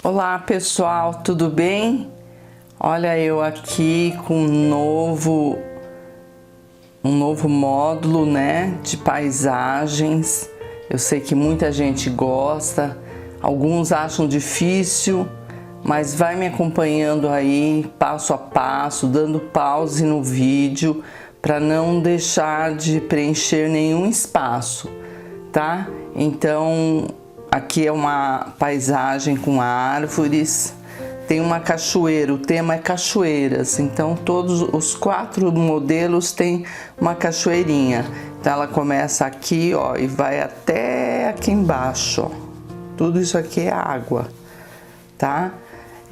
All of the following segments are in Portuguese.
Olá pessoal, tudo bem? Olha eu aqui com um novo módulo, né, de paisagens. Eu sei que muita gente gosta, alguns acham difícil, mas vai me acompanhando aí passo a passo, dando pause no vídeo para não deixar de preencher nenhum espaço, tá? Então aqui é uma paisagem com árvores, tem uma cachoeira, o tema é cachoeiras, então todos os 4 modelos têm uma cachoeirinha. Então ela começa aqui, ó, e vai até aqui embaixo, ó. Tudo isso aqui é água, tá?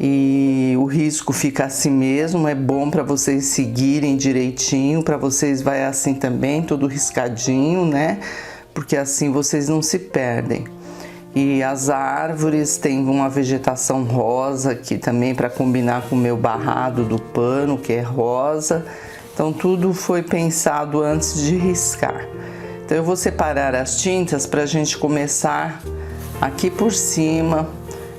E o risco fica assim mesmo, é bom para vocês seguirem direitinho, para vocês vai assim também, tudo riscadinho, né? Porque assim vocês não se perdem. E as árvores têm uma vegetação rosa aqui também para combinar com o meu barrado do pano, que é rosa. Então tudo foi pensado antes de riscar. Então eu vou separar as tintas para a gente começar aqui por cima,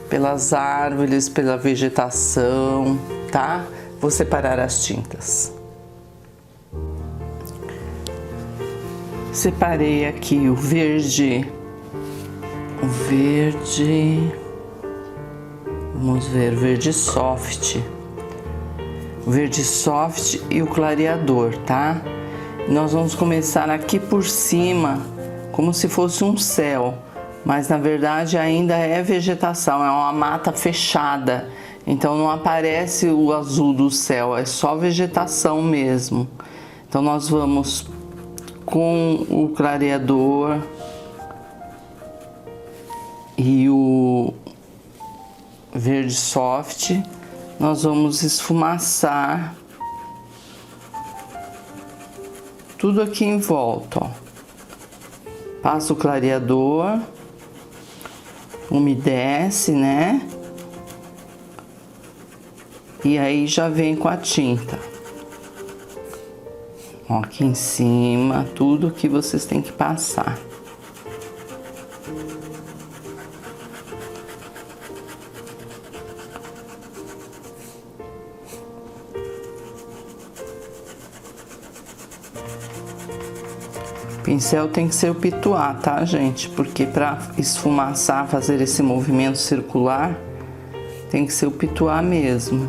pelas árvores, pela vegetação, tá? Vou separar as tintas. Separei aqui o verde, vamos ver, verde soft, o verde soft e o clareador, tá? Nós vamos começar aqui por cima, como se fosse um céu, mas na verdade ainda é vegetação, é uma mata fechada, então não aparece o azul do céu, é só vegetação mesmo. Então nós vamos com o clareador e o verde soft, nós vamos esfumaçar tudo aqui em volta, ó. Passa o clareador, umedece, né? E aí já vem com a tinta. Ó, aqui em cima, tudo que vocês têm que passar. O pincel tem que ser o pituá, tá, gente? Porque para esfumaçar, fazer esse movimento circular, tem que ser o pituá mesmo.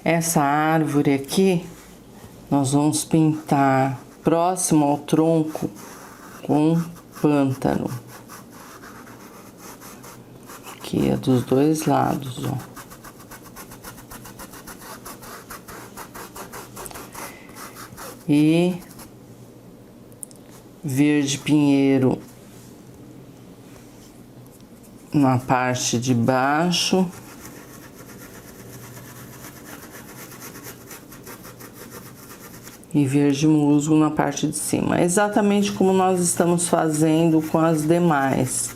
Essa árvore aqui, nós vamos pintar próximo ao tronco com pântano. Aqui é dos dois lados, ó. E verde pinheiro na parte de baixo. E verde musgo na parte de cima. É exatamente como nós estamos fazendo com as demais.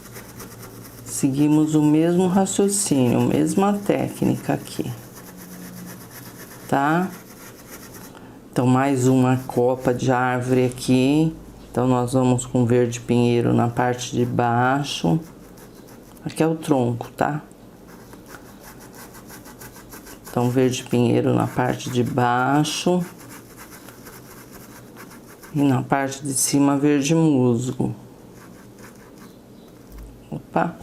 Seguimos o mesmo raciocínio, a mesma técnica aqui. Tá? Então, mais uma copa de árvore aqui. Então, nós vamos com verde pinheiro na parte de baixo. Aqui é o tronco, tá? Então, verde pinheiro na parte de baixo. E na parte de cima, verde musgo. Opa!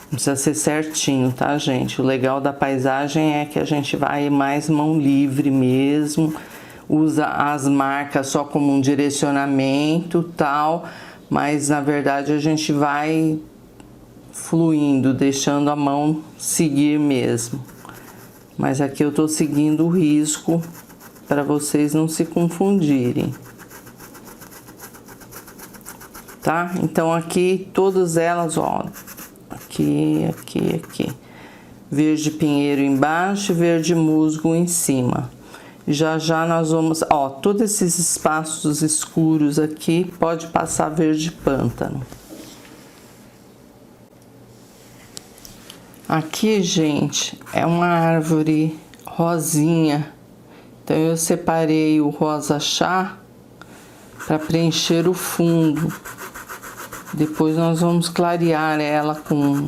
Não precisa ser certinho, tá, gente? O legal da paisagem é que a gente vai mais mão livre mesmo, usa as marcas só como um direcionamento, tal, mas na verdade a gente vai fluindo, deixando a mão seguir mesmo. Mas aqui eu tô seguindo o risco para vocês não se confundirem. Tá? Então aqui todas elas, ó, aqui, aqui, aqui. Verde pinheiro embaixo e verde musgo em cima. Já já nós vamos, ó, todos esses espaços escuros aqui pode passar verde pântano. Aqui, gente, é uma árvore rosinha. Então eu separei o rosa chá para preencher o fundo. Depois nós vamos clarear ela com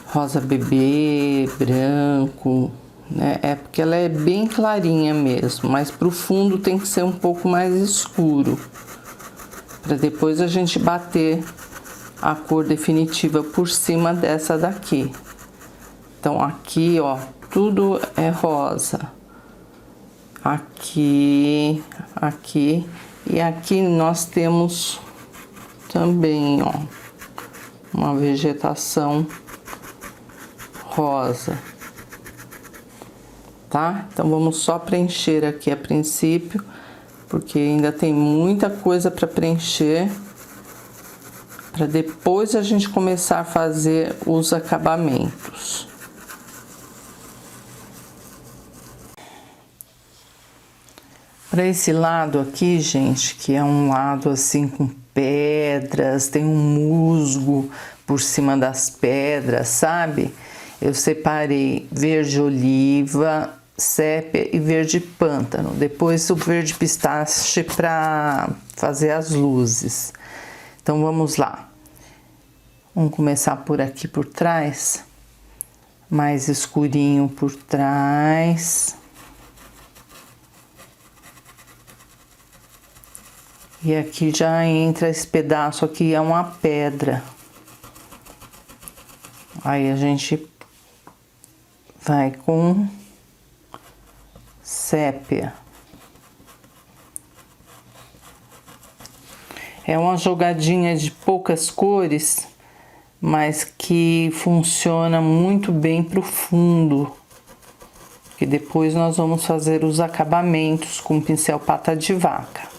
rosa bebê, branco, né? É porque ela é bem clarinha mesmo, mas pro fundo tem que ser um pouco mais escuro, para depois a gente bater a cor definitiva por cima dessa daqui. Então aqui, ó, tudo é rosa. Aqui, aqui e aqui nós temos também, ó, uma vegetação rosa, tá? Então vamos só preencher aqui a princípio, porque ainda tem muita coisa para preencher, para depois a gente começar a fazer os acabamentos. Para esse lado aqui, gente, que é um lado assim com pedras, tem um musgo por cima das pedras, sabe? Eu separei verde oliva, sépia e verde pântano. Depois o verde pistache para fazer as luzes. Então vamos lá. Vamos começar por aqui por trás, mais escurinho por trás. E aqui já entra esse pedaço aqui, é uma pedra. Aí a gente vai com sépia. É uma jogadinha de poucas cores, mas que funciona muito bem pro fundo. Que depois nós vamos fazer os acabamentos com pincel pata de vaca.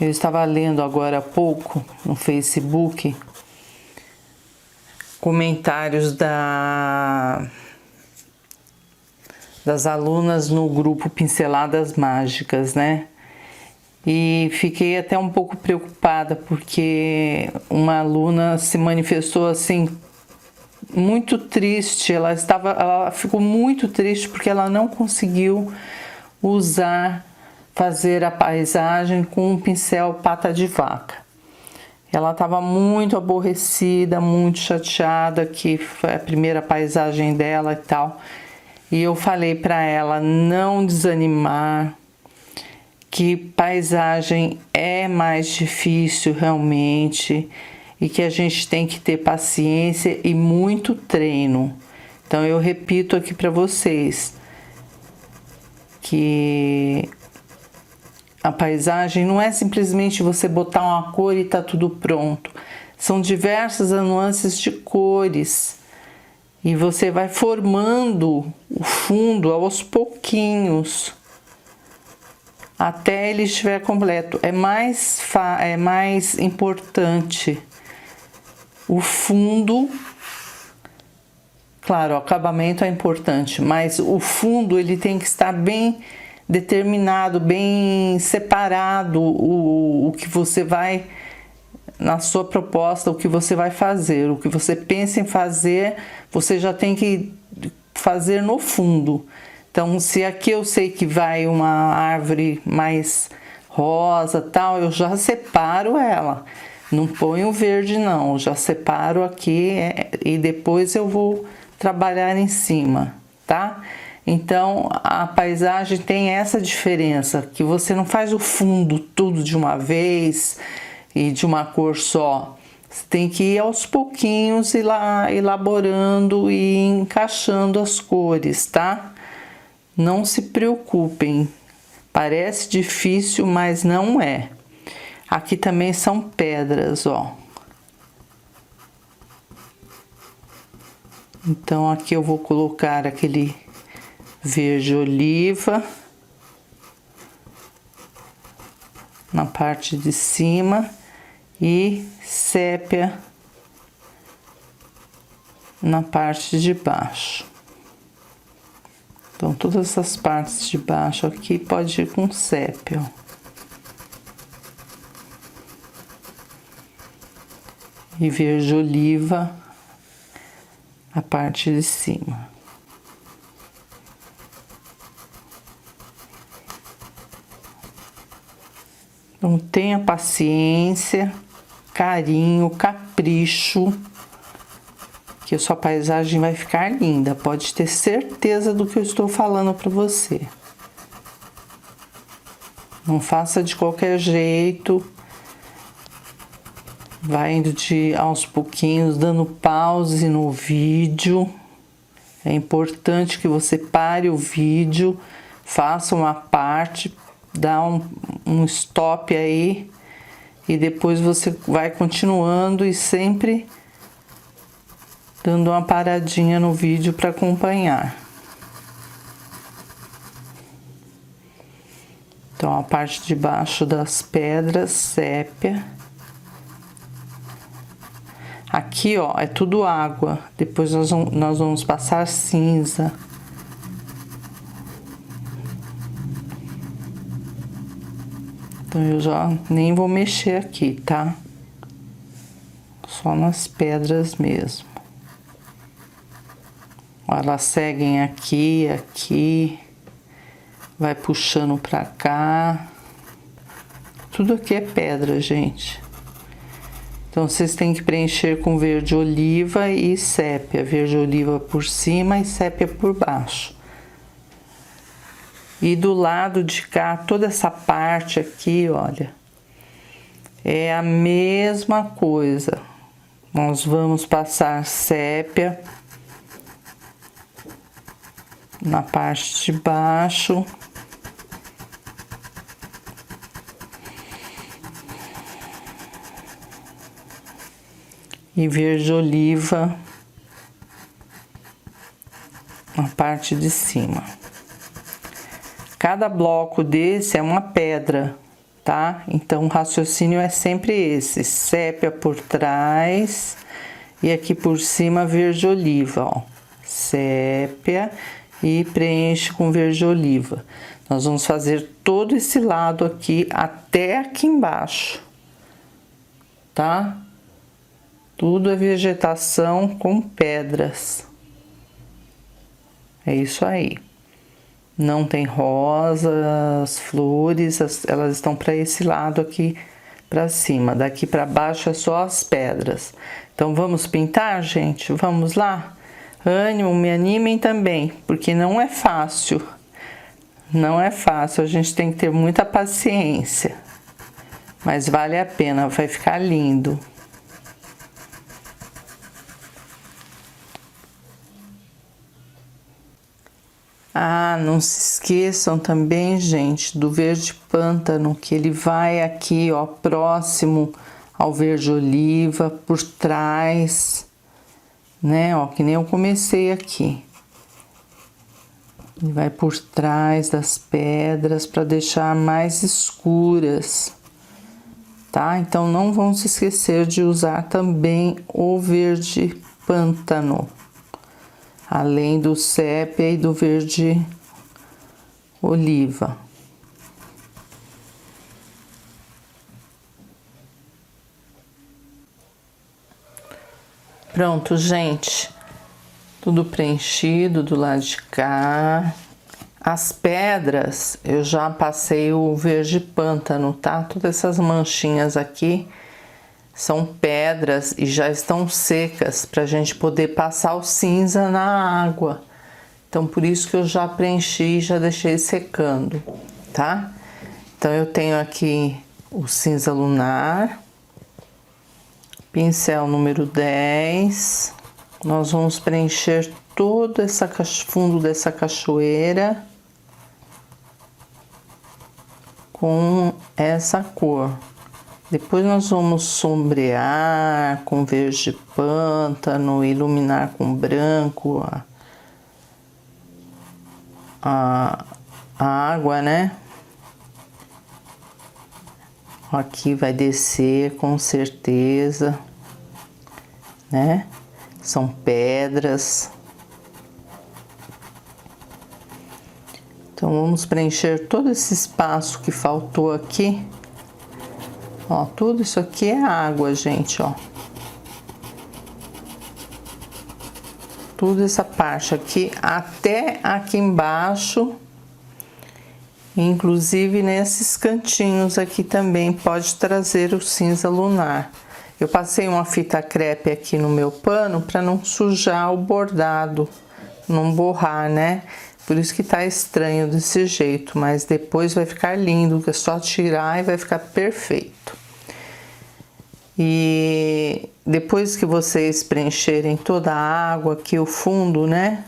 Eu estava lendo agora há pouco no Facebook comentários das alunas no grupo Pinceladas Mágicas, né? E fiquei até um pouco preocupada porque uma aluna se manifestou assim muito triste. Ela ficou muito triste porque ela não conseguiu fazer a paisagem com um pincel pata de vaca. Ela estava muito aborrecida, muito chateada, que foi a primeira paisagem dela e tal. E eu falei para ela não desanimar, que paisagem é mais difícil realmente e que a gente tem que ter paciência e muito treino. Então eu repito aqui para vocês que a paisagem não é simplesmente você botar uma cor e tá tudo pronto. São diversas nuances de cores e você vai formando o fundo aos pouquinhos até ele estiver completo. É mais importante o fundo. Claro, o acabamento é importante, mas o fundo ele tem que estar bem determinado, bem separado o que você vai, na sua proposta, o que você vai fazer, o que você pensa em fazer, você já tem que fazer no fundo. Então, se aqui eu sei que vai uma árvore mais rosa, tal, eu já separo ela. Não ponho verde não, eu já separo aqui e depois eu vou trabalhar em cima, tá? Então, a paisagem tem essa diferença, que você não faz o fundo tudo de uma vez e de uma cor só. Você tem que ir aos pouquinhos e lá elaborando e encaixando as cores, tá? Não se preocupem, parece difícil, mas não é. Aqui também são pedras, ó. Então aqui eu vou colocar aquele verde oliva na parte de cima e sépia na parte de baixo. Então todas essas partes de baixo aqui pode ir com sépia, ó. E verde oliva a parte de cima. Então tenha paciência, carinho, capricho, que a sua paisagem vai ficar linda. Pode ter certeza do que eu estou falando para você. Não faça de qualquer jeito. Vai indo aos pouquinhos, dando pause no vídeo. É importante que você pare o vídeo, faça uma parte, dá um stop aí e depois você vai continuando e sempre dando uma paradinha no vídeo para acompanhar. Então a parte de baixo das pedras, sépia. Aqui, ó, é tudo água. Depois nós vamos passar cinza. Então eu já nem vou mexer aqui, tá? Só nas pedras mesmo. Ó, elas seguem aqui, aqui. Vai puxando pra cá. Tudo aqui é pedra, gente. Então, vocês têm que preencher com verde oliva e sépia. Verde oliva por cima e sépia por baixo. E do lado de cá, toda essa parte aqui, olha, é a mesma coisa. Nós vamos passar sépia na parte de baixo. E verde oliva na parte de cima. Cada bloco desse é uma pedra, tá? Então o raciocínio é sempre esse: sépia por trás e aqui por cima verde oliva, ó. Sépia e preenche com verde oliva. Nós vamos fazer todo esse lado aqui até aqui embaixo, tá? Tudo é vegetação com pedras. É isso aí. Não tem rosas, flores, elas estão para esse lado aqui para cima. Daqui para baixo é só as pedras. Então vamos pintar, gente? Vamos lá? Ânimo, me animem também, porque não é fácil. Não é fácil, a gente tem que ter muita paciência, mas vale a pena, vai ficar lindo. Ah, não se esqueçam também, gente, do verde pântano, que ele vai aqui, ó, próximo ao verde oliva, por trás, né, ó, que nem eu comecei aqui. Ele vai por trás das pedras para deixar mais escuras, tá? Então não vão se esquecer de usar também o verde pântano, além do sépia e do verde oliva. Pronto, gente, tudo preenchido do lado de cá. As pedras eu já passei o verde pântano, tá? Todas essas manchinhas aqui são pedras e já estão secas para a gente poder passar o cinza na água. Então por isso que eu já preenchi e já deixei secando, tá? Então eu tenho aqui o cinza lunar, pincel número 10, nós vamos preencher todo esse fundo dessa cachoeira com essa cor. Depois nós vamos sombrear com verde pântano, iluminar com branco a água, né? Aqui vai descer com certeza, né? São pedras. Então vamos preencher todo esse espaço que faltou aqui. Ó, tudo isso aqui é água, gente, ó. Toda essa parte aqui, até aqui embaixo. Inclusive nesses cantinhos aqui também pode trazer o cinza lunar. Eu passei uma fita crepe aqui no meu pano para não sujar o bordado, não borrar, né? Por isso que tá estranho desse jeito, mas depois vai ficar lindo, que é só tirar e vai ficar perfeito. E depois que vocês preencherem toda a água aqui, o fundo, né?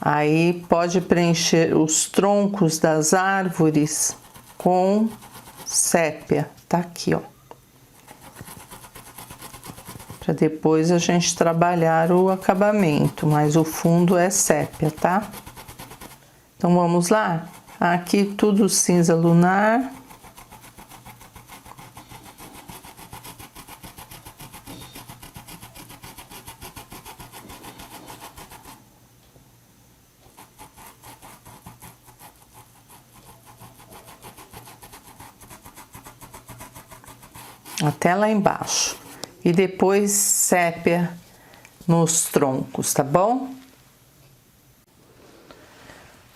Aí pode preencher os troncos das árvores com sépia, tá aqui, ó. Para depois a gente trabalhar o acabamento, mas o fundo é sépia, tá? Então vamos lá? Aqui tudo cinza lunar. Até lá embaixo. E depois sépia nos troncos, tá bom?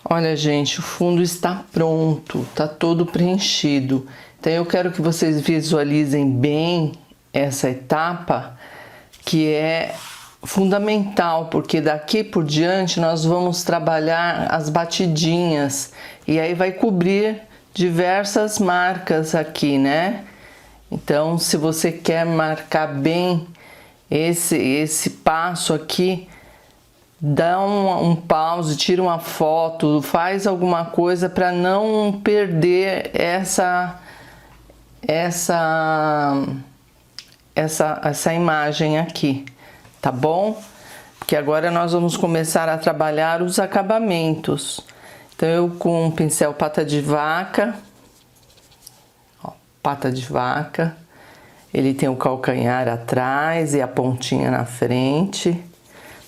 Olha, gente, o fundo está pronto, tá todo preenchido. Então eu quero que vocês visualizem bem essa etapa, que é fundamental, porque daqui por diante nós vamos trabalhar as batidinhas e aí vai cobrir diversas marcas aqui, né? Então, se você quer marcar bem esse passo aqui, dá um pause, tira uma foto, faz alguma coisa para não perder essa imagem aqui, tá bom? Porque agora nós vamos começar a trabalhar os acabamentos. Então, eu com o pincel pata de vaca, pata de vaca, ele tem o calcanhar atrás e a pontinha na frente.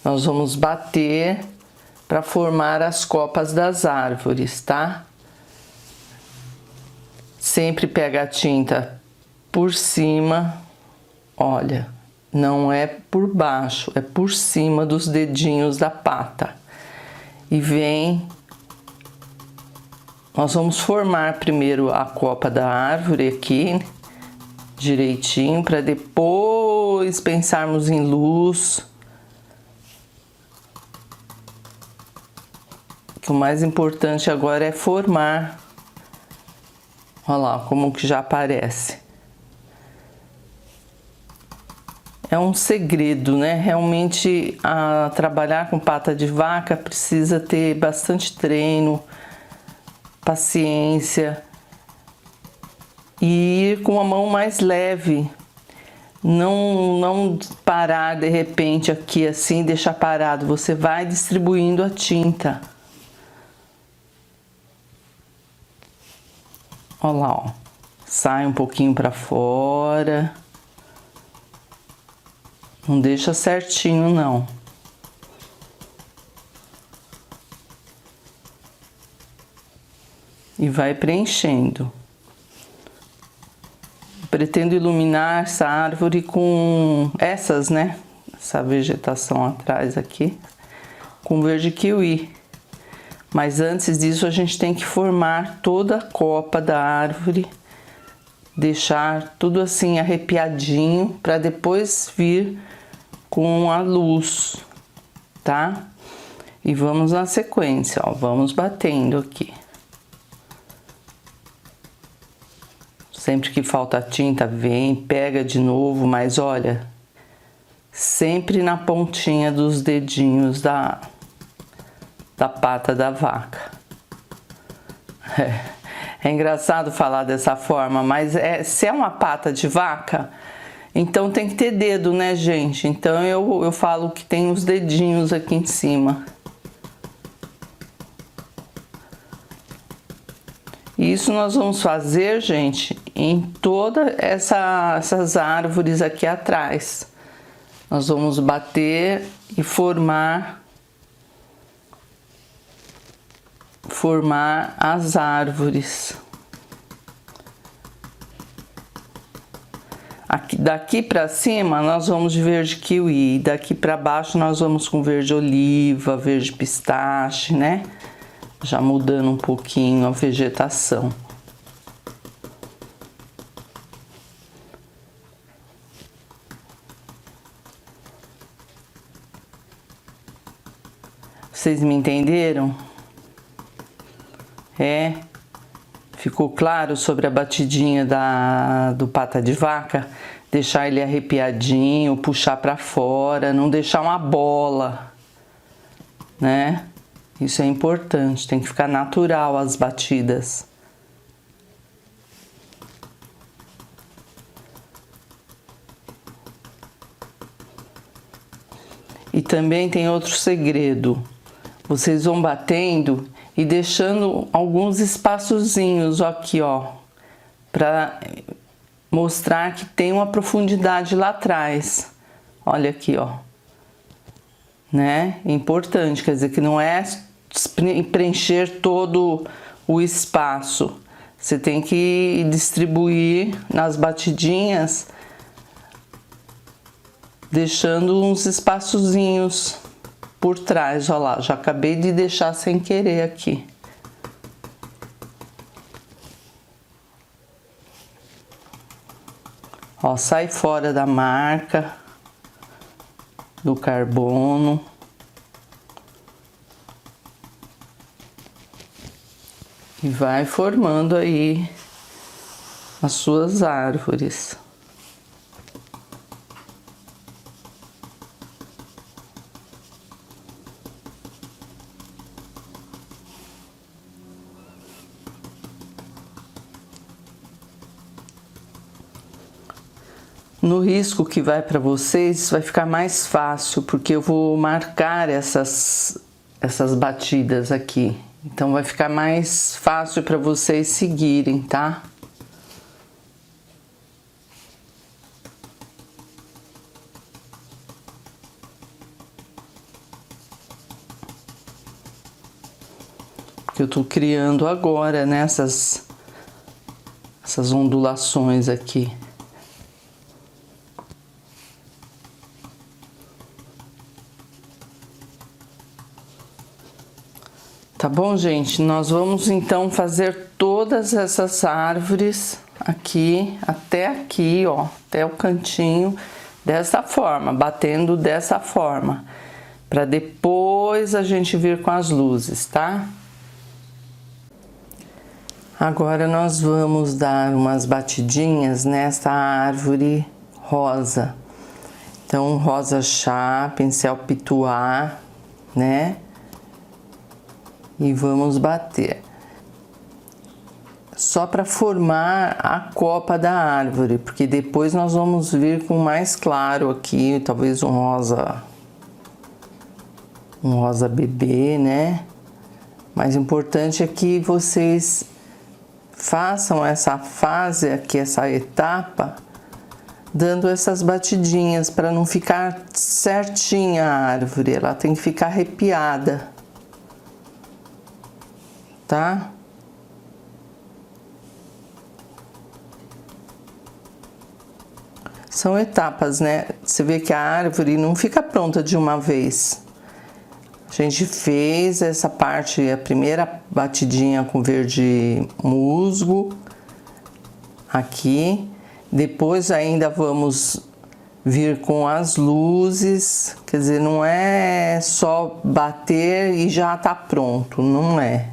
Nós vamos bater para formar as copas das árvores, tá? Sempre pega a tinta por cima, olha, não é por baixo, é por cima dos dedinhos da pata. E vem. Nós vamos formar primeiro a copa da árvore aqui, direitinho, para depois pensarmos em luz. que o mais importante agora é formar. Olha lá como que já aparece. É um segredo, né? Realmente, trabalhar com pata de vaca precisa ter bastante treino, paciência e ir com a mão mais leve. Não parar de repente aqui assim, deixar parado. Você vai distribuindo a tinta. Olha lá, ó. Sai um pouquinho para fora. Não deixa certinho, não. E vai preenchendo. Pretendo iluminar essa árvore com essas, né? Essa vegetação atrás aqui, com verde kiwi. Mas antes disso a gente tem que formar toda a copa da árvore, deixar tudo assim arrepiadinho para depois vir com a luz, tá? E vamos na sequência, ó, vamos batendo aqui. Sempre que falta tinta, vem, pega de novo, mas olha, sempre na pontinha dos dedinhos da pata da vaca. É engraçado falar dessa forma, mas se é uma pata de vaca, então tem que ter dedo, né, gente? Então eu falo que tem os dedinhos aqui em cima. E isso nós vamos fazer, gente, em todas essas árvores aqui atrás. Nós vamos bater e formar as árvores. Daqui para cima nós vamos de verde kiwi, daqui para baixo nós vamos com verde oliva, verde pistache, né? Já mudando um pouquinho a vegetação. Vocês me entenderam? Ficou claro sobre a batidinha do pata de vaca? Deixar ele arrepiadinho, puxar para fora, não deixar uma bola, né? Isso é importante, tem que ficar natural as batidas. E também tem outro segredo. Vocês vão batendo e deixando alguns espaçozinhos aqui, ó, para mostrar que tem uma profundidade lá atrás. Olha aqui, ó, né? É importante, quer dizer que não é preencher todo o espaço. Você tem que distribuir nas batidinhas, deixando uns espaçozinhos por trás. Olha lá, já acabei de deixar sem querer aqui. Ó, sai fora da marca do carbono. E vai formando aí as suas árvores. No risco que vai para vocês, vai ficar mais fácil, porque eu vou marcar essas batidas aqui. Então vai ficar mais fácil para vocês seguirem, tá? Que eu tô criando agora, né, essas ondulações aqui. Tá bom, gente? Nós vamos então fazer todas essas árvores aqui, ó, até o cantinho, dessa forma, batendo dessa forma. para depois a gente vir com as luzes, tá? Agora nós vamos dar umas batidinhas nessa árvore rosa. Então, rosa chá, pincel pituá, né? E vamos bater. Só para formar a copa da árvore, porque depois nós vamos vir com mais claro aqui, talvez um rosa bebê, né? Mas o importante é que vocês façam essa fase aqui, essa etapa, dando essas batidinhas para não ficar certinha a árvore, ela tem que ficar arrepiada, tá? São etapas, né? Você vê que a árvore não fica pronta de uma vez. A gente fez essa parte, a primeira batidinha com verde musgo aqui. Depois ainda vamos vir com as luzes, quer dizer, não é só bater e já tá pronto, não é.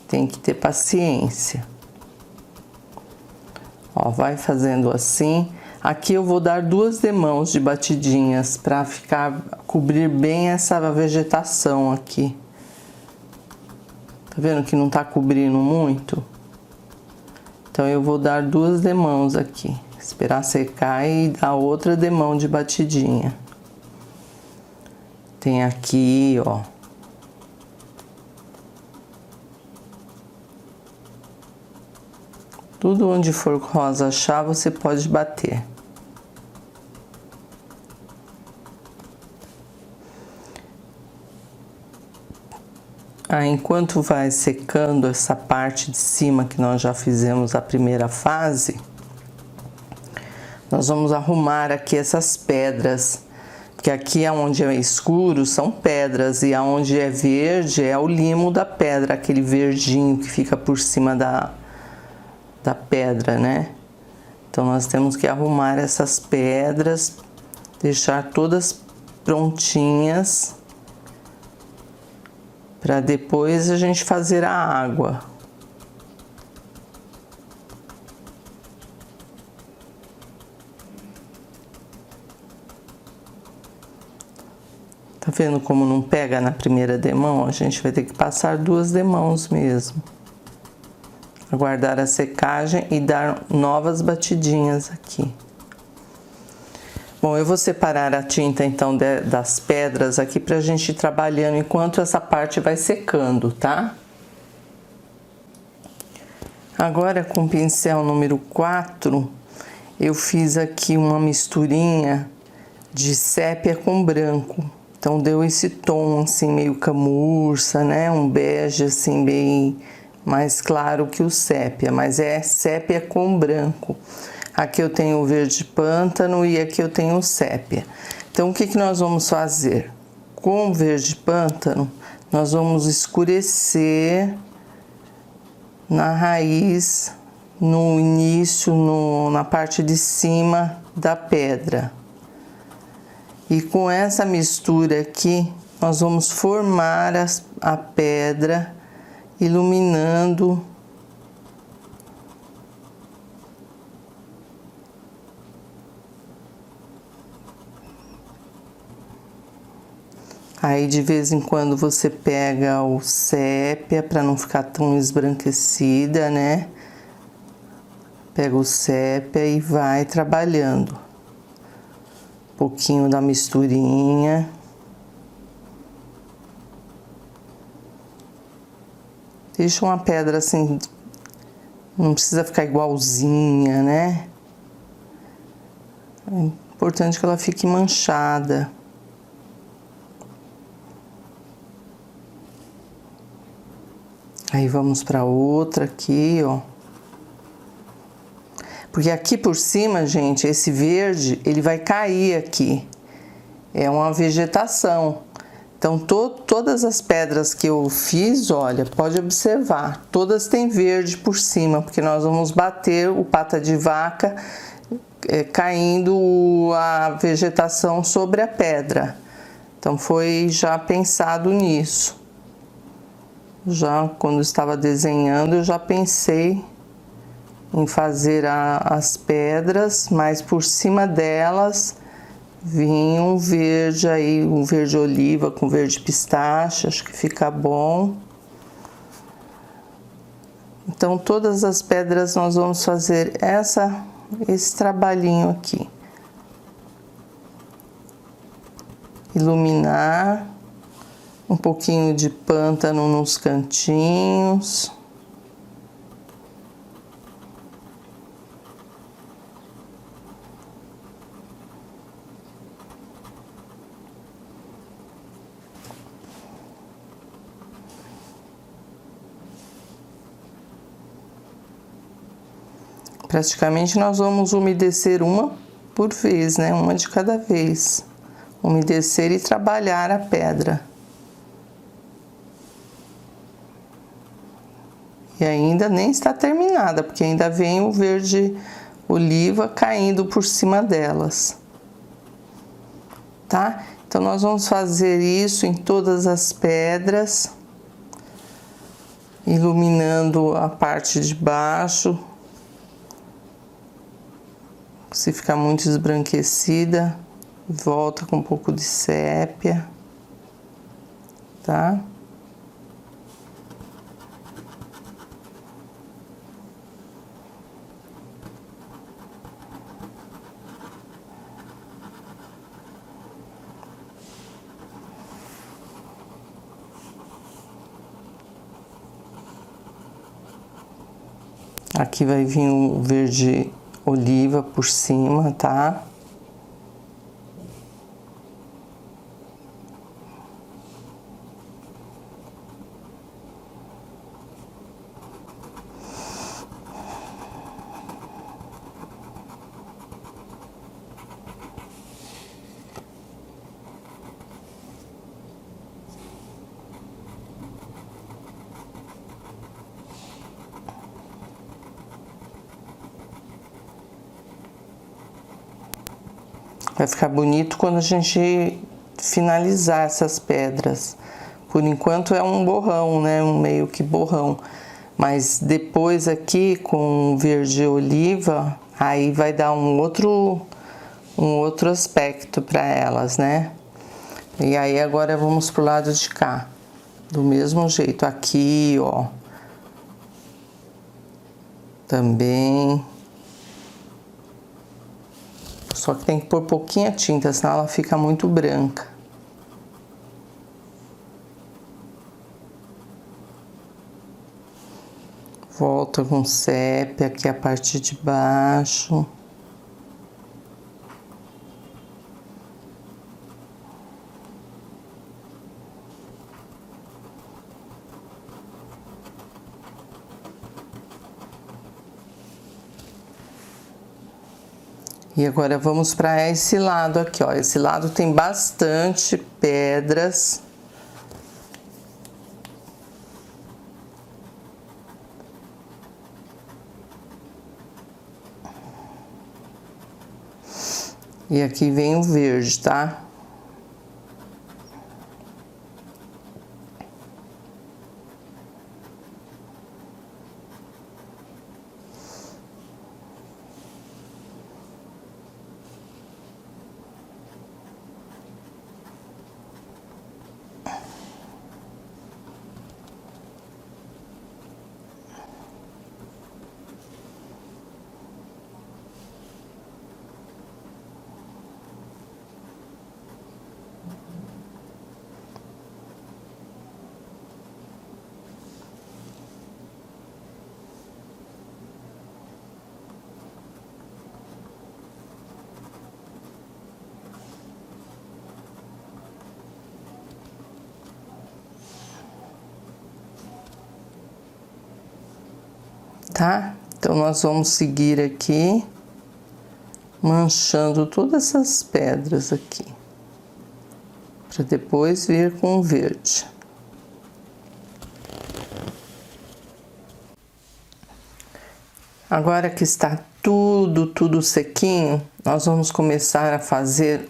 Tem que ter paciência. Ó, vai fazendo assim. Aqui eu vou dar 2 demãos de batidinhas para cobrir bem essa vegetação aqui. Tá vendo que não tá cobrindo muito? Então eu vou dar 2 demãos aqui, esperar secar e dar outra demão de batidinha. Tem aqui, ó. Tudo onde for rosa chá você pode bater. Enquanto vai secando essa parte de cima que nós já fizemos a primeira fase, nós vamos arrumar aqui essas pedras, porque aqui onde é escuro são pedras e aonde é verde é o limo da pedra, aquele verdinho que fica por cima da pedra, né? Então nós temos que arrumar essas pedras, deixar todas prontinhas para depois a gente fazer a água. Tá vendo como não pega na primeira demão? A gente vai ter que passar 2 demãos mesmo. Aguardar a secagem e dar novas batidinhas aqui. Bom, eu vou separar a tinta então das pedras aqui pra gente ir trabalhando enquanto essa parte vai secando, tá? Agora com o pincel número 4, eu fiz aqui uma misturinha de sépia com branco. Então deu esse tom assim meio camurça, né? Um bege assim bem mais claro que o sépia, mas é sépia com branco. Aqui eu tenho o verde pântano e aqui eu tenho o sépia. Então, o que nós vamos fazer? Com o verde pântano, nós vamos escurecer na raiz, no início, na parte de cima da pedra. E com essa mistura aqui, nós vamos formar a pedra, iluminando aí de vez em quando você pega o sépia para não ficar tão esbranquecida, né? Pega o sépia e vai trabalhando. Um pouquinho da misturinha. Deixa uma pedra assim, não precisa ficar igualzinha, né? É importante que ela fique manchada. Aí vamos para outra aqui, ó. Porque aqui por cima, gente, esse verde, ele vai cair aqui. É uma vegetação. Então, todas as pedras que eu fiz, olha, pode observar, todas têm verde por cima, porque nós vamos bater o pata de vaca caindo a vegetação sobre a pedra. Então foi já pensado nisso. Já quando estava desenhando, eu já pensei em fazer as pedras, mas por cima delas vinha um verde aí, um verde oliva com verde pistache, acho que fica bom. Então todas as pedras nós vamos fazer esse trabalhinho aqui. Iluminar, um pouquinho de pântano nos cantinhos. Praticamente nós vamos umedecer uma por vez, né? Uma de cada vez. Umedecer e trabalhar a pedra. E ainda nem está terminada, porque ainda vem o verde oliva caindo por cima delas. Tá? Então nós vamos fazer isso em todas as pedras, iluminando a parte de baixo. Se ficar muito esbranquecida, volta com um pouco de sépia, tá? Aqui vai vir o verde oliva por cima, tá? Vai ficar bonito quando a gente finalizar essas pedras. Por enquanto é um borrão, né? Um meio que borrão. Mas depois aqui com verde oliva, aí vai dar um outro aspecto para elas, né? E aí agora vamos pro lado de cá. Do mesmo jeito, aqui, ó. Também. Só que tem que pôr pouquinha tinta, senão ela fica muito branca. Volta com sépia aqui a parte de baixo. E agora vamos para esse lado aqui, ó. Esse lado tem bastante pedras. E aqui vem o verde, tá? Tá? Então nós vamos seguir aqui, manchando todas essas pedras aqui, para depois vir com o verde. Agora que está tudo sequinho, nós vamos começar a fazer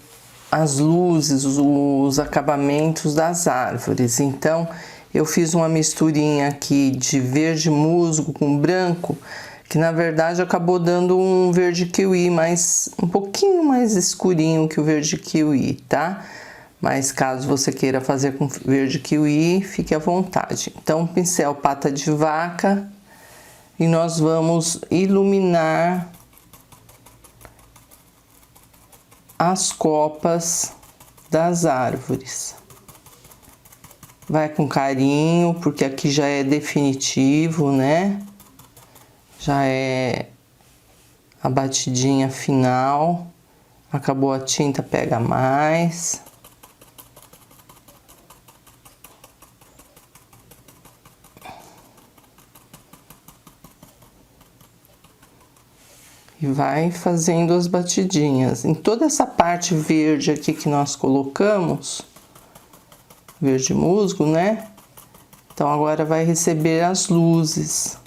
as luzes, os acabamentos das árvores. Então, eu fiz uma misturinha aqui de verde musgo com branco, que na verdade acabou dando um verde kiwi, mas um pouquinho mais escurinho que o verde kiwi, tá? Mas caso você queira fazer com verde kiwi, fique à vontade. Então, pincel pata de vaca, e nós vamos iluminar as copas das árvores. Vai com carinho, porque aqui já é definitivo, né? Já é a batidinha final. Acabou a tinta, pega mais. E vai fazendo as batidinhas. Em toda essa parte verde aqui que nós colocamos, verde musgo, né? Então agora vai receber as luzes.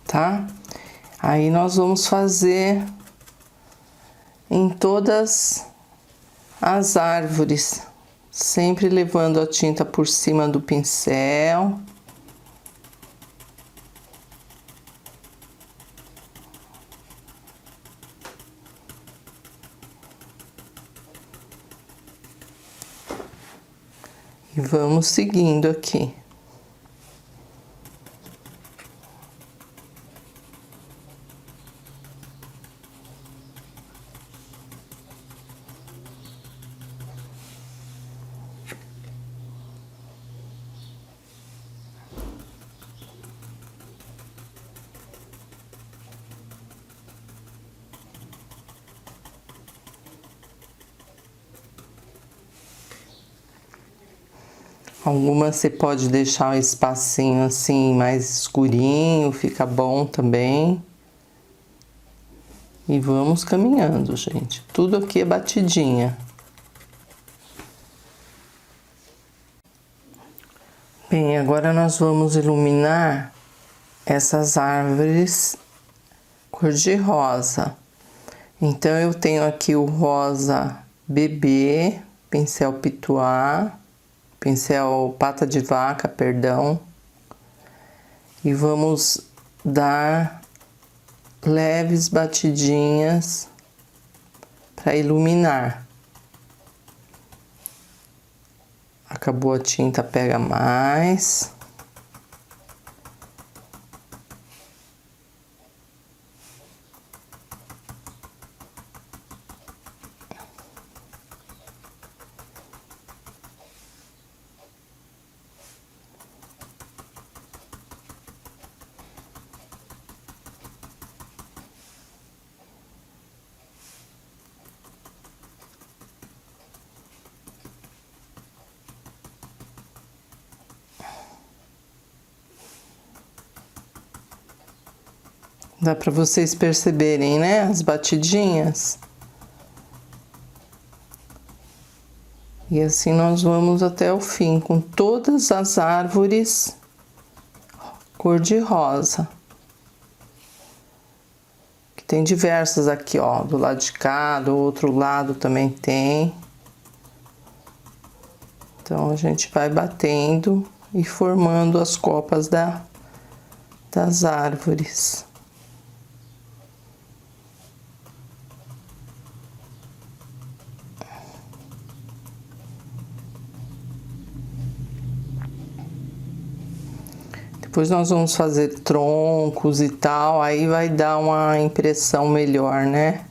Tá? Aí nós vamos fazer em todas as árvores, sempre levando a tinta por cima do pincel. E vamos seguindo aqui. Algumas você pode deixar um espacinho assim mais escurinho, fica bom também. E vamos caminhando, gente. Tudo aqui é batidinha. Bem, agora nós vamos iluminar essas árvores cor de rosa. Então, eu tenho aqui o rosa bebê, pincel pituá, pincel pata de vaca, perdão. E vamos dar leves batidinhas para iluminar. Acabou a tinta, pega mais. Dá para vocês perceberem, né? As batidinhas. E assim nós vamos até o fim, com todas as árvores cor de rosa. Que tem diversas aqui, ó, do lado de cá, do outro lado também tem. Então, a gente vai batendo e formando as copas das árvores. Depois nós vamos fazer troncos e tal, aí vai dar uma impressão melhor, né?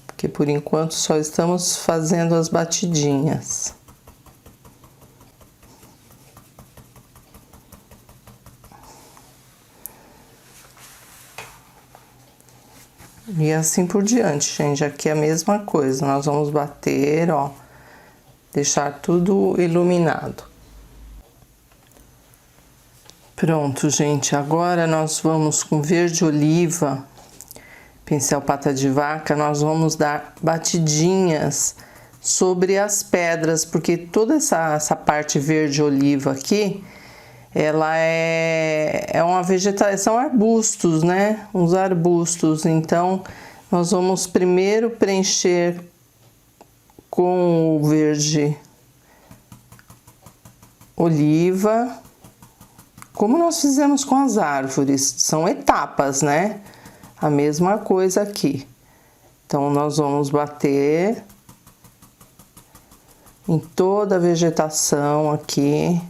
Porque por enquanto só estamos fazendo as batidinhas. E assim por diante, gente. Aqui é a mesma coisa. Nós vamos bater, ó. Deixar tudo iluminado. Pronto, gente. Agora nós vamos com verde oliva, pincel pata de vaca, nós vamos dar batidinhas sobre as pedras, porque toda essa parte verde oliva aqui, ela é uma vegetação, são arbustos, né? Uns arbustos. Então, nós vamos primeiro preencher com o verde oliva, como nós fizemos com as árvores. São etapas, né? A mesma coisa aqui. Então, nós vamos bater em toda a vegetação aqui,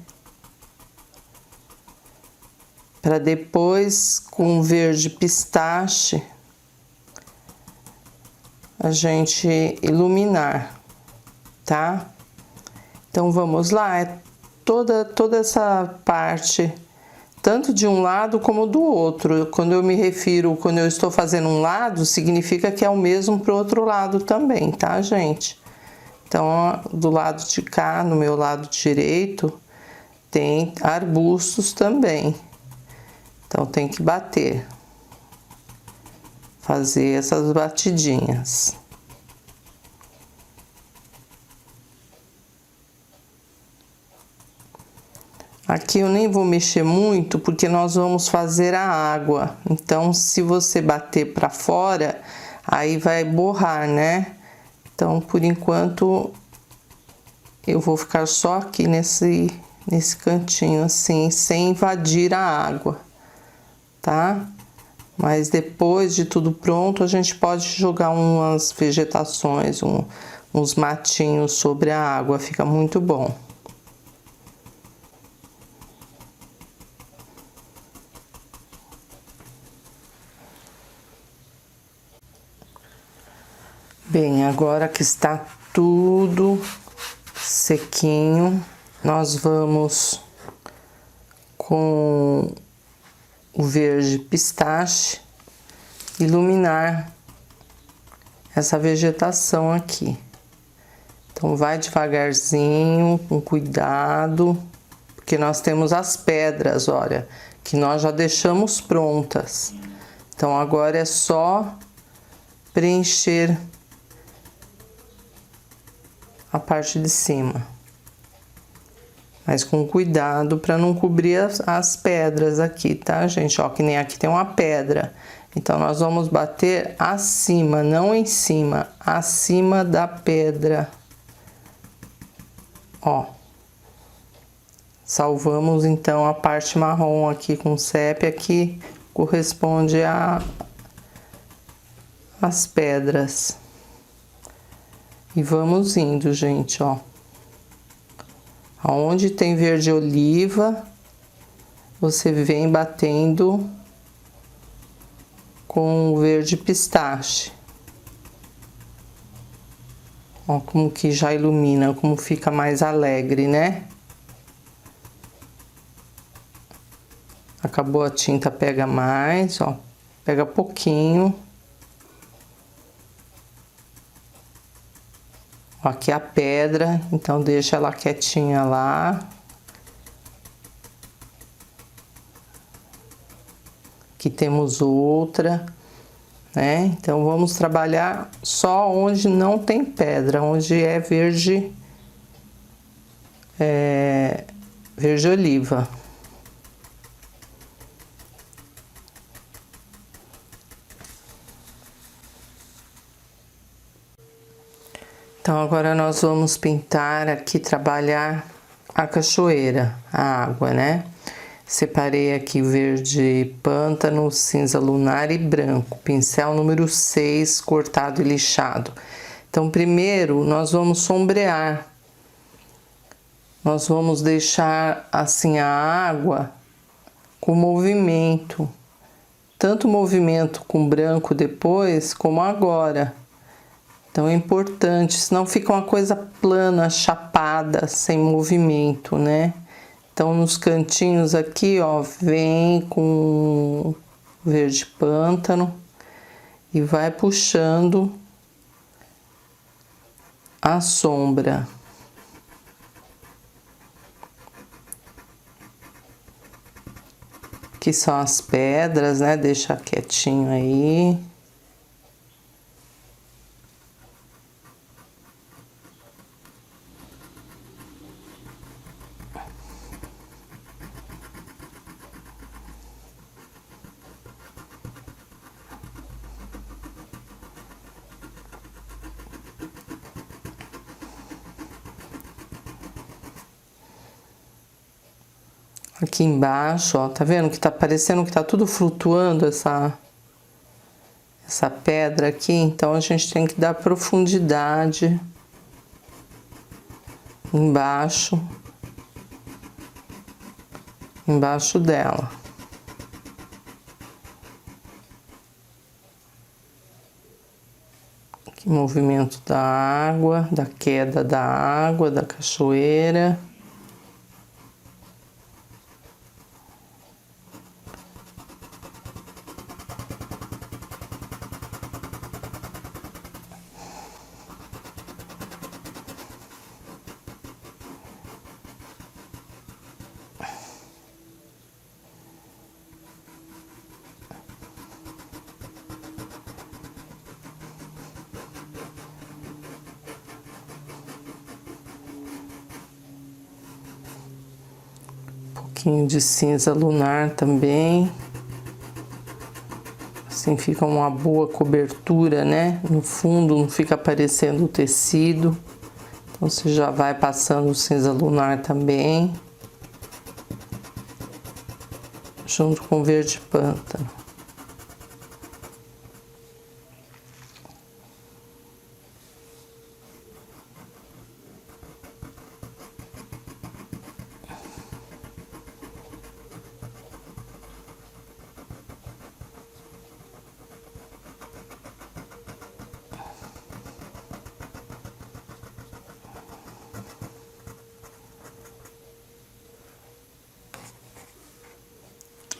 para depois, com o verde pistache, a gente iluminar, tá? Então, vamos lá. É toda essa parte, tanto de um lado como do outro. Quando eu estou fazendo um lado, significa que é o mesmo pro outro lado também, tá, gente? Então, do lado de cá, no meu lado direito, tem arbustos também. Então, tem que bater. Fazer essas batidinhas. Aqui eu nem vou mexer muito, porque nós vamos fazer a água. Então, se você bater para fora, aí vai borrar, né? Então, por enquanto, eu vou ficar só aqui nesse cantinho, assim, sem invadir a água, tá? Mas depois de tudo pronto, a gente pode jogar umas vegetações, uns matinhos sobre a água, fica muito bom. Bem, agora que está tudo sequinho, nós vamos com o verde pistache iluminar essa vegetação aqui. Então, vai devagarzinho, com cuidado, porque nós temos as pedras, olha, que nós já deixamos prontas. Então, agora é só preencher a parte de cima, mas com cuidado para não cobrir as pedras aqui, tá, gente? Ó, que nem aqui tem uma pedra, então nós vamos bater acima, não em cima, acima da pedra. Ó, salvamos então a parte marrom aqui com sépia, que corresponde às pedras. E vamos indo, gente, ó. Aonde tem verde oliva, você vem batendo com o verde pistache. Ó, como que já ilumina, como fica mais alegre, né? Acabou a tinta, pega mais, ó. Pega pouquinho. Aqui a pedra, então deixa ela quietinha lá. Aqui temos outra, né? Então, vamos trabalhar só onde não tem pedra, onde é verde, verde oliva. Então, agora nós vamos pintar aqui, trabalhar a cachoeira, a água, né? Separei aqui verde pântano, cinza lunar e branco, pincel número 6, cortado e lixado. Então, primeiro, nós vamos sombrear. Nós vamos deixar, assim, a água com movimento. Tanto movimento com branco depois, como agora. Então, é importante, senão fica uma coisa plana, chapada, sem movimento, né? Então, nos cantinhos aqui, ó, vem com verde pântano e vai puxando a sombra. Aqui são as pedras, né? Deixa quietinho aí. Aqui embaixo, ó, tá vendo que tá parecendo que tá tudo flutuando essa pedra aqui? Então a gente tem que dar profundidade embaixo dela. Aqui movimento da água, da queda da água, da cachoeira. Um pouquinho de cinza lunar também. Assim fica uma boa cobertura, né? No fundo não fica aparecendo o tecido. Então você já vai passando o cinza lunar também. Junto com o verde pântano.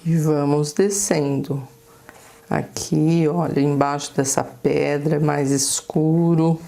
E vamos descendo. Aqui, olha, embaixo dessa pedra é mais escuro.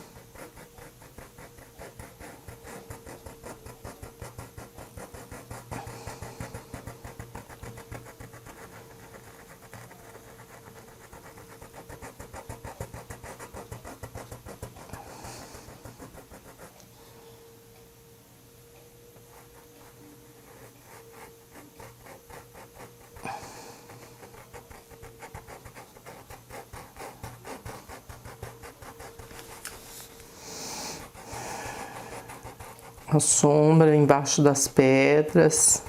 A sombra embaixo das pedras.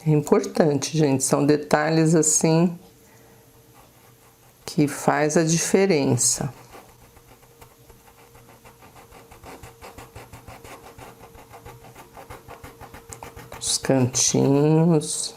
É importante, gente, são detalhes assim que faz a diferença. Os cantinhos.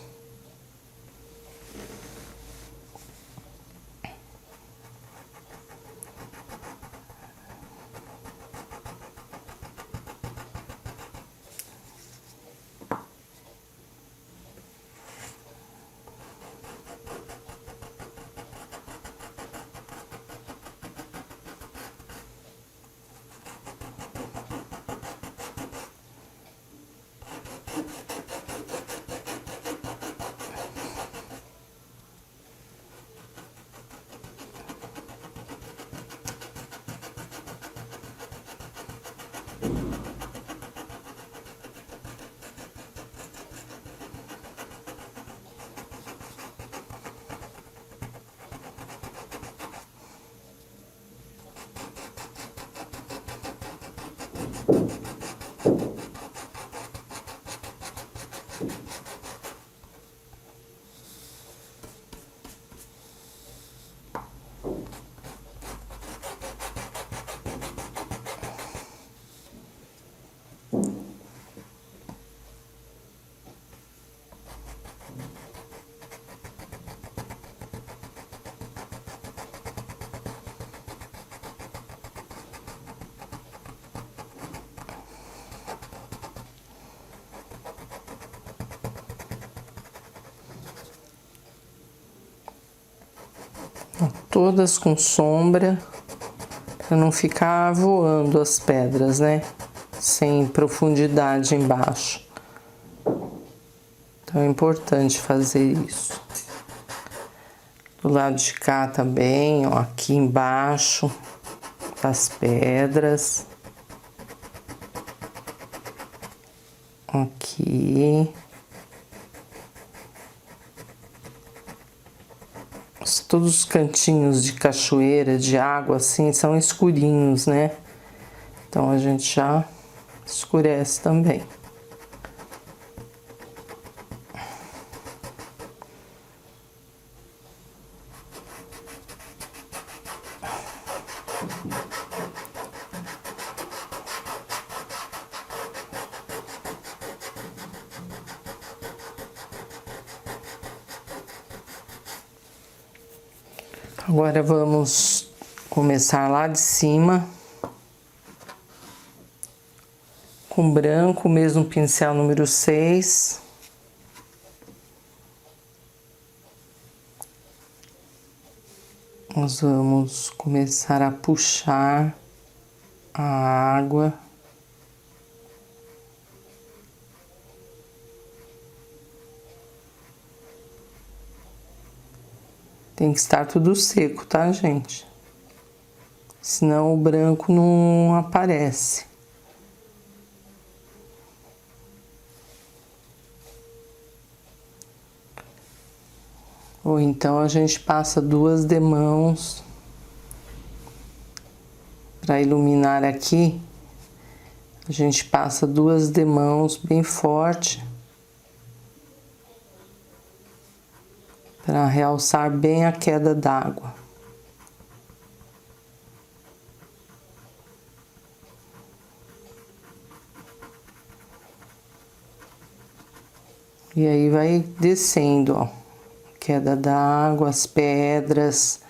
todas com sombra, para não ficar voando as pedras, né? Sem profundidade embaixo. Então é importante fazer isso. Do lado de cá também, ó, aqui embaixo das pedras. Aqui. Todos os cantinhos de cachoeira, de água, assim, são escurinhos, né? Então a gente já escurece também. Agora vamos começar lá de cima, com branco, mesmo pincel número 6. Nós vamos começar a puxar a água. Tem que estar tudo seco, tá, gente? Senão o branco não aparece. Ou então a gente passa 2 demãos para iluminar aqui. A gente passa 2 demãos bem forte para realçar bem a queda d'água. E aí vai descendo, ó, queda d'água, as pedras.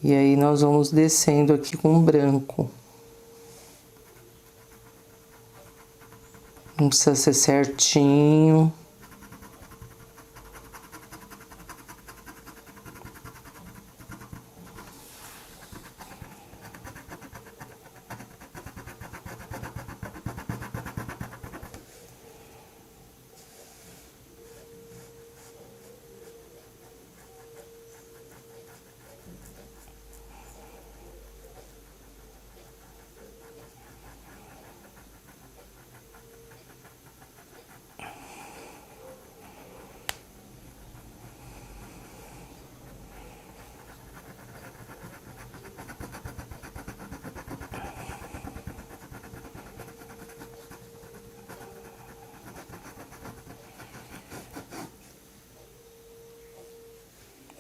E aí nós vamos descendo aqui com branco. Não precisa ser certinho.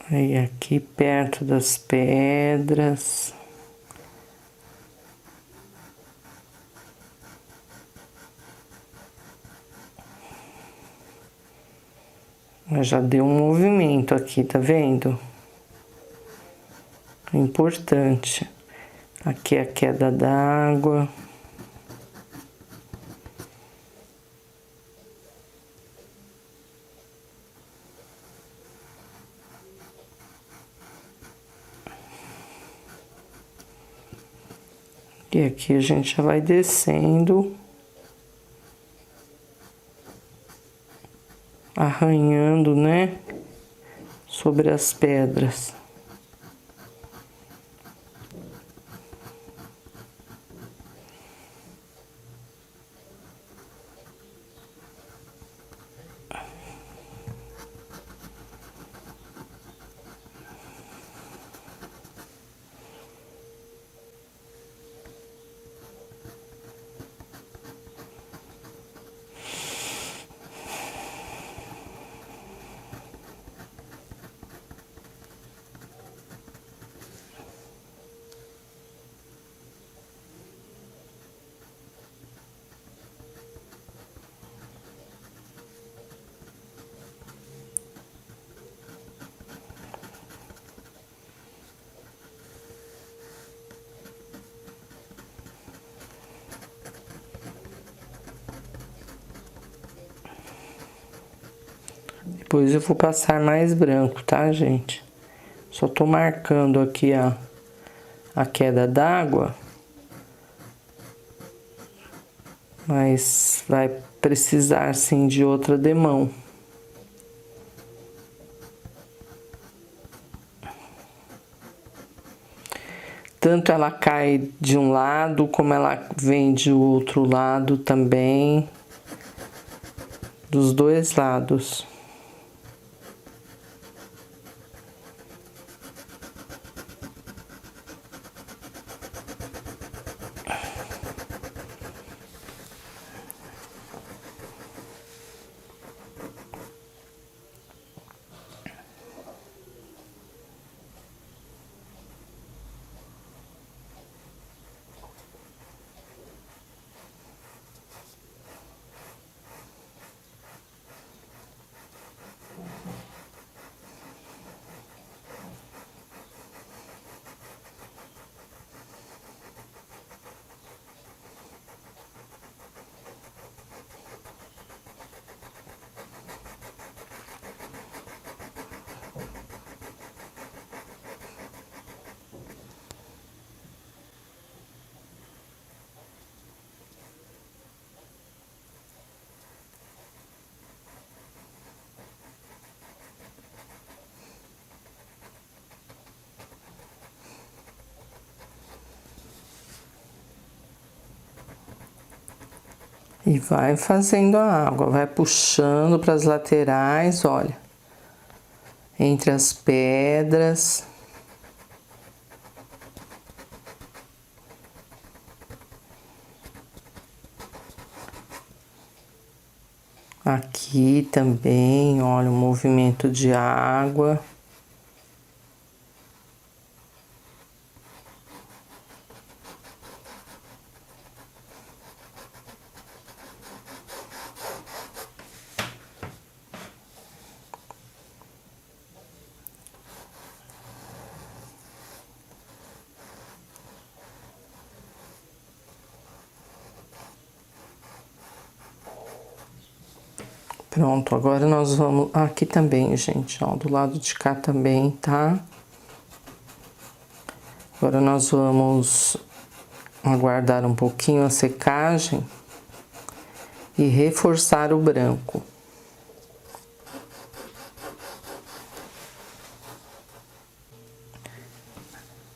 Aí aqui perto das pedras. Já deu um movimento aqui, tá vendo? É importante. Aqui é a queda d'água. E aqui a gente já vai descendo, arranhando, né, sobre as pedras. Depois eu vou passar mais branco, tá, gente? Só tô marcando aqui a queda d'água, mas vai precisar sim de outra demão. Tanto ela cai de um lado, como ela vem de outro lado também, dos dois lados. E vai fazendo a água, vai puxando para as laterais, olha, entre as pedras. Aqui também, olha, o movimento de água. Pronto, agora nós vamos... Aqui também, gente, ó, do lado de cá também, tá? Agora nós vamos aguardar um pouquinho a secagem e reforçar o branco.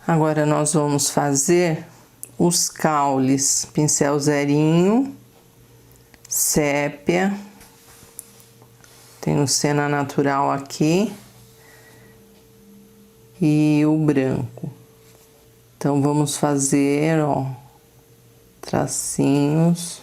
Agora nós vamos fazer os caules, pincel zerinho, sépia. Tem o Siena Natural aqui e o branco. Então, vamos fazer, ó, tracinhos.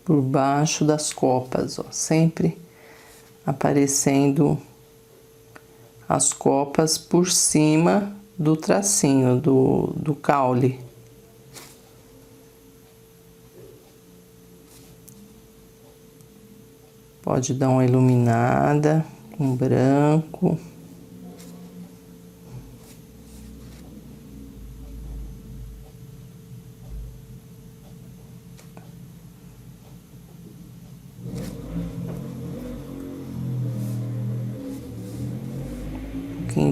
Por baixo das copas, ó, sempre aparecendo as copas por cima do tracinho, do caule. Pode dar uma iluminada com branco.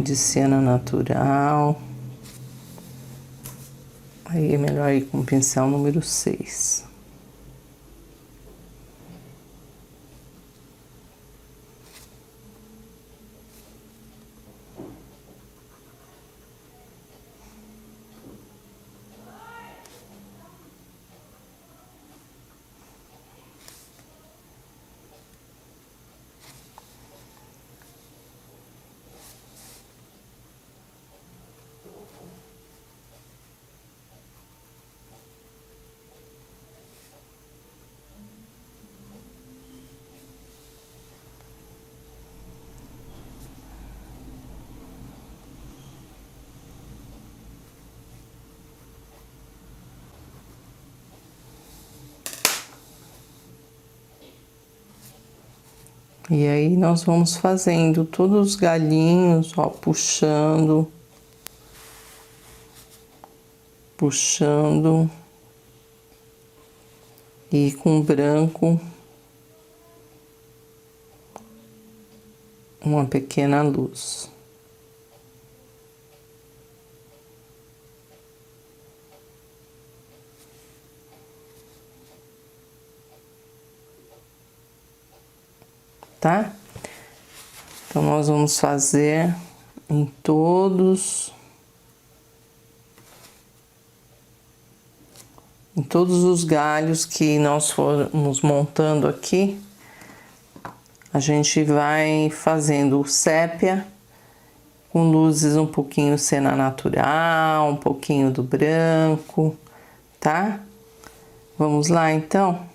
De Siena Natural. Aí é melhor ir com o pincel número 6. E aí nós vamos fazendo todos os galhinhos, ó, puxando. puxando e com branco uma pequena luz. Tá? Então, nós vamos fazer em todos os galhos que nós formos montando aqui. A gente vai fazendo sépia com luzes um pouquinho cena natural, um pouquinho do branco, tá? Vamos lá, então?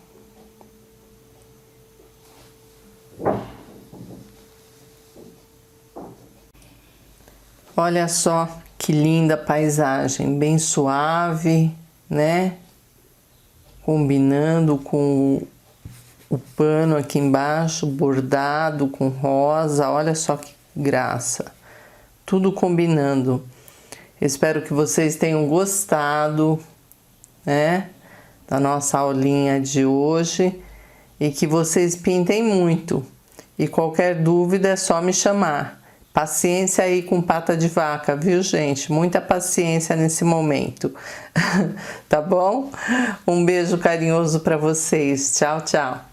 Olha só que linda paisagem, bem suave, né? Combinando com o pano aqui embaixo, bordado com rosa, olha só que graça. Tudo combinando. Espero que vocês tenham gostado, né? Da nossa aulinha de hoje e que vocês pintem muito. E qualquer dúvida é só me chamar. Paciência aí com pata de vaca, viu, gente? Muita paciência nesse momento. Tá bom? Um beijo carinhoso para vocês. Tchau, tchau.